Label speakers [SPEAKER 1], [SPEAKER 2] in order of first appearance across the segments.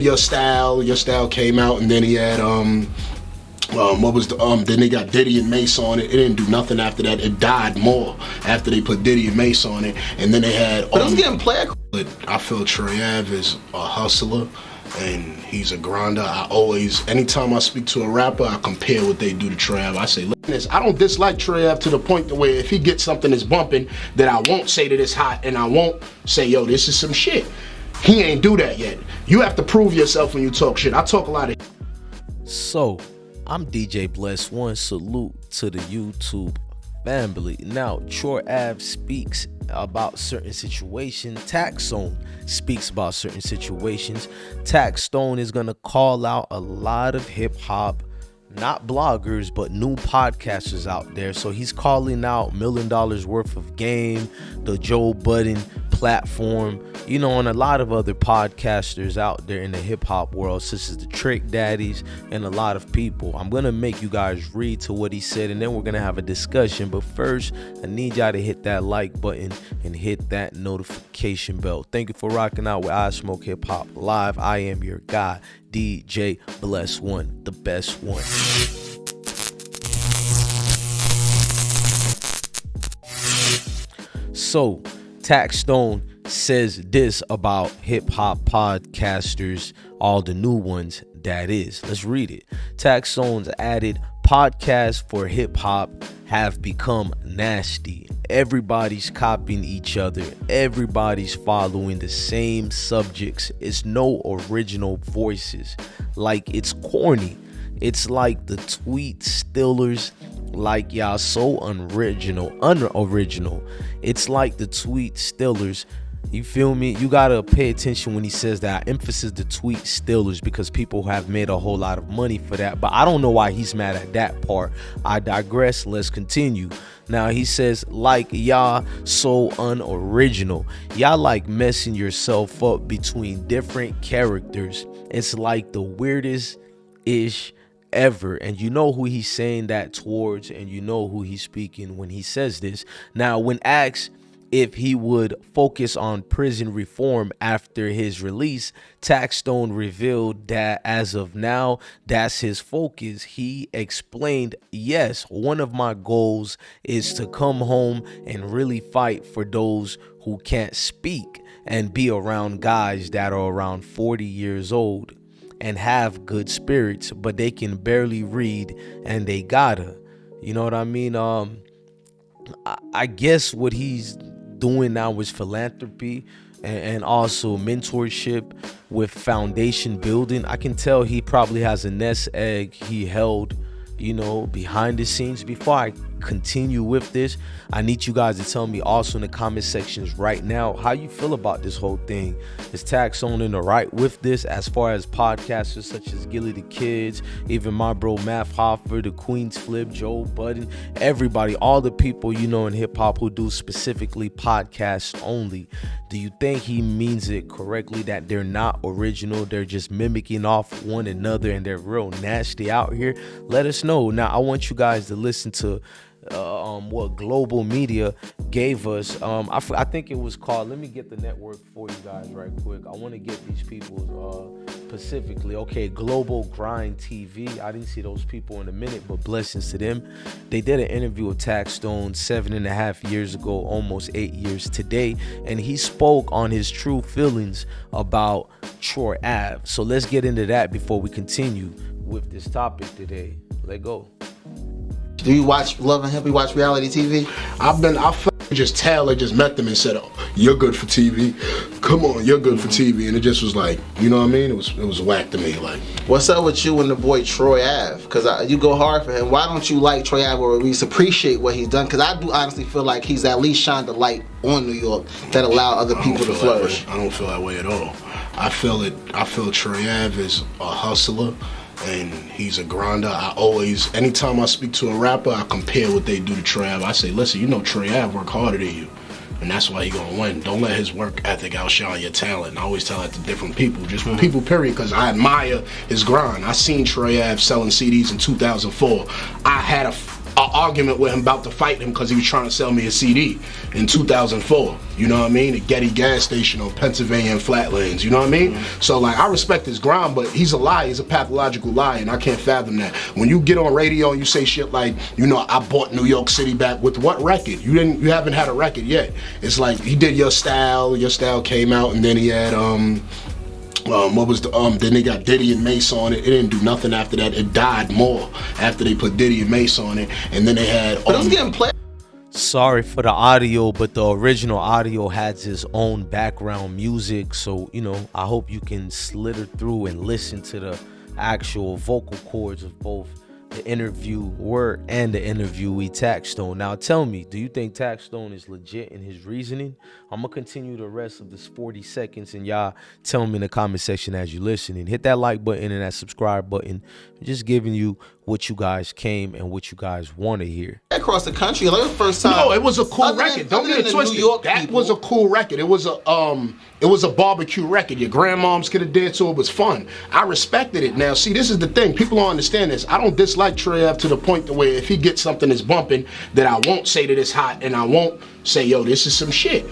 [SPEAKER 1] Your Style came out, and then he had what was the then they got Diddy and Mace on it. It didn't do nothing after that. It died more after they put Diddy and Mace on it, and then they had.
[SPEAKER 2] But it was getting played.
[SPEAKER 1] But I feel Trey Ave is a hustler, and he's a grinder. Anytime I speak to a rapper, I compare what they do to Trey Ave. I say, listen, I don't dislike Trey Ave to the point to where if he gets something that's bumping, that I won't say that it's hot, and I won't say, yo, this is some shit. He ain't do that yet. You have to prove yourself when you talk shit. I talk a lot of.
[SPEAKER 3] So, I'm DJ Bless One. Salute to the YouTube family. Now, Troy Ave speaks about certain situations. Taxstone speaks about certain situations. Taxstone is gonna call out a lot of hip hop, not bloggers, but new podcasters out there. So he's calling out $1 million worth of game, the Joe Budden platform, and a lot of other podcasters out there in the hip hop world, such as the Trick Daddies and a lot of people. I'm gonna make you guys read to what he said, and then we're gonna have a discussion. But first, I need y'all to hit that like button and hit that notification bell. Thank you for rocking out with I Smoke Hip Hop Live. I am your guy, DJ Bless One, the best one. So, Taxstone says this about hip-hop podcasters, all the new ones, that is. Let's read it. Taxstone's added, podcasts for hip-hop have become nasty. Everybody's copying each other. Everybody's following the same subjects. It's no original voices. Like, it's corny. It's like the tweet stealers. Like, y'all so unoriginal. It's like the tweet stealers. You feel me? You gotta pay attention when he says that. I emphasize the tweet stealers because people have made a whole lot of money for that. But I don't know why he's mad at that part. I digress. Let's continue. Now he says, like, y'all so unoriginal. Y'all like messing yourself up between different characters. It's like the weirdest ish ever. And you know who he's saying that towards, and you know who he's speaking when he says this. Now, when asked if he would focus on prison reform after his release, Taxstone revealed that as of now, that's his focus. He explained, yes, one of my goals is to come home and really fight for those who can't speak and be around guys that are around 40 years old and have good spirits, but they can barely read and they gotta, you know what I mean? I guess what he's doing now is philanthropy and also mentorship with foundation building. I can tell he probably has a nest egg he held, behind the scenes. Before I continue with this, I need you guys to tell me also in the comment sections right now how you feel about this whole thing. Is Taxstone in the right with this, as far as podcasters such as Gillie the Kids, even my bro Math Hoffer, the Queen's Flip, Joe Budden, everybody, all the people in hip hop who do specifically podcasts only? Do you think he means it correctly, that they're not original, they're just mimicking off one another and they're real nasty out here? Let us know. Now I want you guys to listen to what Global Media gave us. I think it was called, let me get the network for you guys right quick. I want to get these people specifically. Okay, Global Grind TV. I didn't see those people in a minute, but blessings to them. They did an interview with Taxstone 7.5 years ago, almost 8 years today, and he spoke on his true feelings about Troy Ave. So let's get into that before we continue with this topic today. Let's go.
[SPEAKER 2] Do you watch Love and Hip? You watch reality TV?
[SPEAKER 1] I just Taylor just met them and said, "Oh, you're good for TV. Come on, you're good for TV." And it just was like, you know what I mean? It was whack to me. Like,
[SPEAKER 2] what's up with you and the boy Troy Ave? Because you go hard for him. Why don't you like Troy Ave, or at least appreciate what he's done? Because I do honestly feel like he's at least shined a light on New York that allow other people to flourish.
[SPEAKER 1] I don't feel that way at all. I feel Troy Ave is a hustler, and he's a grinder. Anytime I speak to a rapper, I compare what they do to Troy Ave. I say, listen, Troy Ave work harder than you, and that's why he gonna win. Don't let his work ethic outshine your talent. And I always tell that to different people, just people, period, because I admire his grind. I seen Troy Ave selling CDs in 2004. I had a argument with him about to fight him because he was trying to sell me a CD in 2004. You know what I mean? At Getty gas station on Pennsylvania and Flatlands. You know what I mean? So like I respect his grind, but he's a liar. He's a pathological liar, and I can't fathom that. When you get on radio and you say shit like, you know, I bought New York City back with what record? You haven't had a record yet. It's like he did Your Style came out, and then he had then they got Diddy and Mace on it. It didn't do nothing after that. It died more after they put Diddy and Mace on it, and then they had
[SPEAKER 2] but it was getting played.
[SPEAKER 3] Sorry for the audio, but the original audio has its own background music, so you know, I hope you can slither through and listen to the actual vocal cords of both the interviewer and the interviewee, Taxstone. Now tell me, do you think Taxstone is legit in his reasoning? I'm gonna continue the rest of this 40 seconds, and y'all tell me in the comment section as you listen, and hit that like button and that subscribe button. I'm just giving you what you guys came and what you guys want to hear.
[SPEAKER 2] Across the country, like the first time.
[SPEAKER 1] No, it was a cool record. Don't get it twisted. That was a cool record. It was a barbecue record. Your grandmoms could have danced to it. It was fun. I respected it. Now, see, this is the thing. People don't understand this. I don't dislike Trey Ave to the point to where if he gets something that's bumping, that I won't say that it's hot, and I won't say, yo, this is some shit.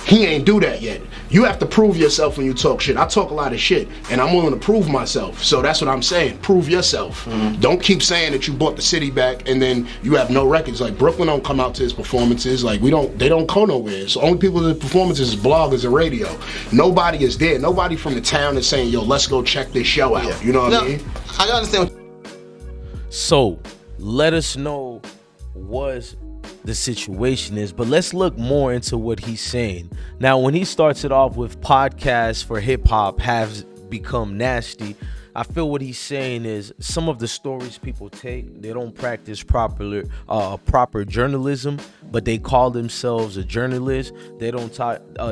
[SPEAKER 1] He ain't do that yet. You have to prove yourself when you talk shit. I talk a lot of shit, and I'm willing to prove myself. So that's what I'm saying. Prove yourself. Don't keep saying that you bought the city back and then you have no records. Like Brooklyn don't come out to his performances. Like they don't go nowhere. So only people at performances is bloggers and radio. Nobody is there. Nobody from the town is saying, yo, let's go check this show out. You know what I mean?
[SPEAKER 2] I understand.
[SPEAKER 3] So let us know was the situation is, but let's look more into what he's saying. Now, when he starts it off with podcasts for hip hop have become nasty, I feel what he's saying is some of the stories people take, they don't practice proper journalism, but they call themselves a journalist. They don't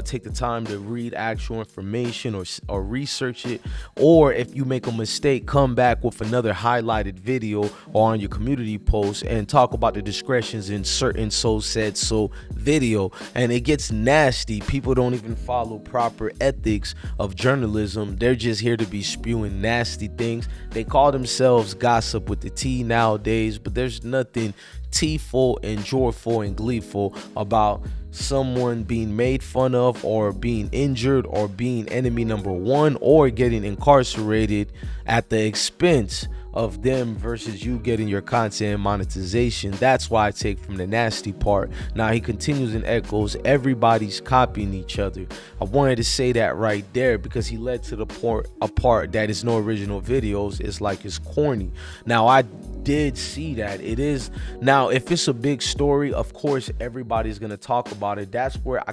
[SPEAKER 3] take the time to read actual information or research it. Or if you make a mistake, come back with another highlighted video or on your community post and talk about the discretions in certain so video. And it gets nasty. People don't even follow proper ethics of journalism. They're just here to be spewing nasty things. They call themselves gossip with the T nowadays, but there's nothing teaful and joyful and gleeful about someone being made fun of or being injured or being enemy number one or getting incarcerated at the expense of them versus you getting your content monetization. That's why I take from the nasty part. Now he continues and echoes, everybody's copying each other. I wanted to say that right there because he led to the part that is no original videos. It's like it's corny. Now I did see that it is. Now if it's a big story, of course everybody's gonna talk about it. That's where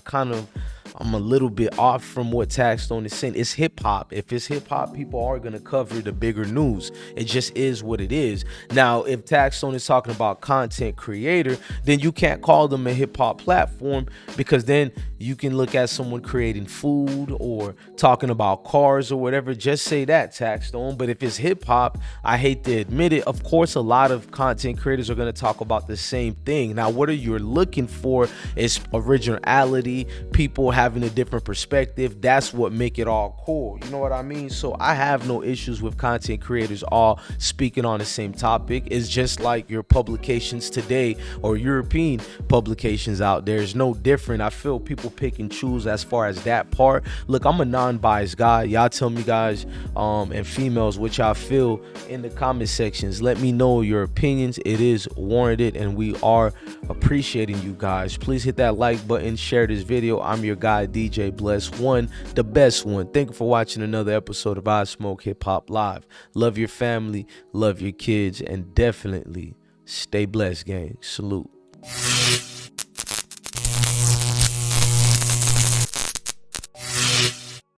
[SPEAKER 3] I'm a little bit off from what Taxstone is saying. It's hip hop. If it's hip hop, people are going to cover the bigger news. It just is what it is. Now, if Taxstone is talking about content creator, then you can't call them a hip hop platform, because then you can look at someone creating food or talking about cars or whatever. Just say that, Taxstone. But if it's hip hop, I hate to admit it, of course, a lot of content creators are going to talk about the same thing. Now, what you're looking for is originality, people having a different perspective. That's what make it all cool. You know what I mean? So I have no issues with content creators all speaking on the same topic. It's just like your publications today or European publications out there. It's no different. I feel people pick and choose as far as that part. Look, I'm a non-biased guy. Y'all tell me, guys, and females, what y'all feel in the comment sections. Let me know your opinions. It is warranted and we are appreciating you guys. Please hit that like button, share this video. I'm your guy, DJ Bless One, the best one. Thank you for watching another episode of I Smoke Hip Hop Live. Love your family, love your kids, and definitely stay blessed, gang. Salute.